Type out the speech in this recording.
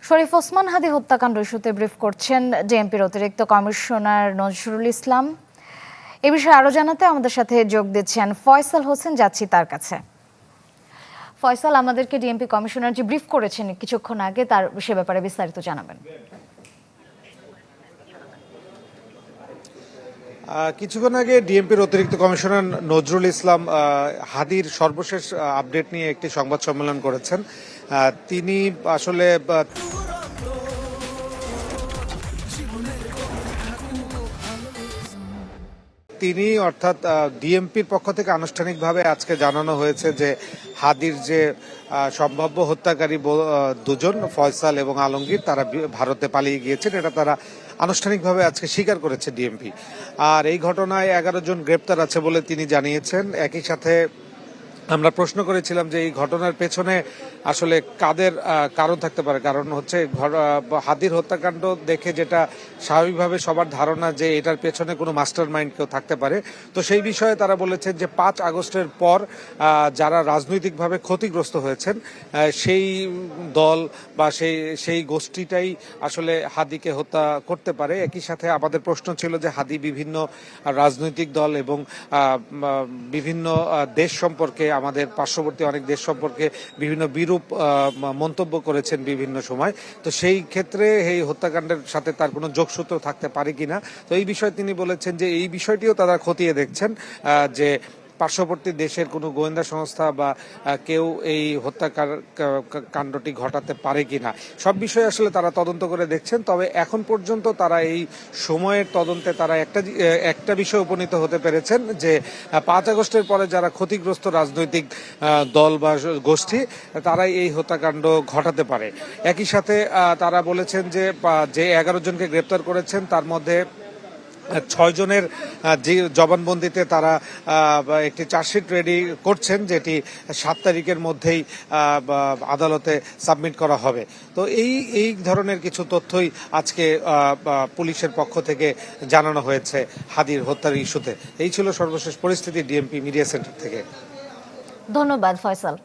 শরীফ ওসমান হাদী হত্যাকাণ্ড ইস্যুতে ব্রিফ করছেন ডিএমপির অতিরিক্ত কমিশনার নজরুল ইসলাম। এ বিষয়ে আরো জানাতে আমাদের সাথে যোগ দিচ্ছেন ফয়সাল হোসেন, যাচ্ছি তার কাছে। ফয়সাল, আমাদেরকে ডিএমপি কমিশনার যে ব্রিফ করেছেন কিছুক্ষণ আগে, তার সে ব্যাপারে বিস্তারিত জানাবেন। কিছুক্ষণ আগে ডিএমপির অতিরিক্ত কমিশনার নজরুল ইসলাম হাদীর সর্বশেষ আপডেট নিয়ে একটি সংবাদ সম্মেলন করেছেন। তিনি আসলে অর্থাৎ ডিএমপির পক্ষ থেকে আনুষ্ঠানিকভাবে আজকে জানানো হয়েছে যে হাদীর যে সম্ভাব্য হত্যাকারী দুজন ফয়সাল এবং আলমগীর, তারা ভারতে পালিয়ে গিয়েছেন। এটা তারা আনুষ্ঠানিকভাবে আজকে স্বীকার করেছে ডিএমপি। আর এই ঘটনায় 11 জন গ্রেপ্তার আছে বলে তিনি জানিয়েছেন। একই সাথে আমরা প্রশ্ন করেছিলাম যে এই ঘটনার পেছনে আসলে কাদের কারণ থাকতে পারে। কারণ হচ্ছে হাদীর হত্যাকাণ্ড দেখে যেটা স্বাভাবিকভাবে সবার ধারণা যে এটার পেছনে কোনো মাস্টার মাইন্ড কেউ থাকতে পারে। তো সেই বিষয়ে তারা বলেছেন যে 5 আগস্টের পর যারা রাজনৈতিকভাবে ক্ষতিগ্রস্ত হয়েছেন সেই দল বা সেই গোষ্ঠীটাই আসলে হাদীকে হত্যা করতে পারে। একই সাথে আমাদের প্রশ্ন ছিল যে হাদী বিভিন্ন রাজনৈতিক দল এবং বিভিন্ন দেশ সম্পর্কে, আমাদের পার্শ্ববর্তী অনেক দেশ সম্পর্কে বিভিন্ন বিরূপ মন্তব্য করেছেন বিভিন্ন সময়। তো সেই ক্ষেত্রে এই হত্যাকাণ্ডের সাথে তার কোনো যোগসূত্র থাকতে পারে কিনা। তো এই বিষয়ে তিনি বলেছেন যে এই বিষয়টিও তারা খতিয়ে দেখছেন, যে পার্শ্ববর্তী দেশের কোনো গোয়েন্দা সংস্থা বা কেউ এই হত্যাকাণ্ডটি ঘটাতে পারে কিনা। সব বিষয়ে আসলে তারা তদন্ত করে দেখছেন। তবে এখন পর্যন্ত তারা এই সময়ের তদন্তে তারা একটা বিষয় উপনীত হতে পেরেছেন যে 5 আগস্টের পরে যারা ক্ষতিগ্রস্ত রাজনৈতিক দল বা গোষ্ঠী, তারাই এই হত্যাকাণ্ড ঘটাতে পারে। একই সাথে তারা বলেছেন যে 11 জনকে গ্রেপ্তার করেছেন, তার মধ্যে 6 জনের যে জবানবন্দিতে তারা একটি চার্জশিট রেডি করছেন, যেটি 7 তারিখের মধ্যেই আদালতে সাবমিট করা হবে। তো এই ধরনের কিছু তথ্যই আজকে পুলিশের পক্ষ থেকে জানানো হয়েছে হাদীর হত্যার ইস্যুতে। এই ছিল সর্বশেষ পরিস্থিতি ডিএমপি মিডিয়া সেন্টার থেকে। ধন্যবাদ ফয়সাল।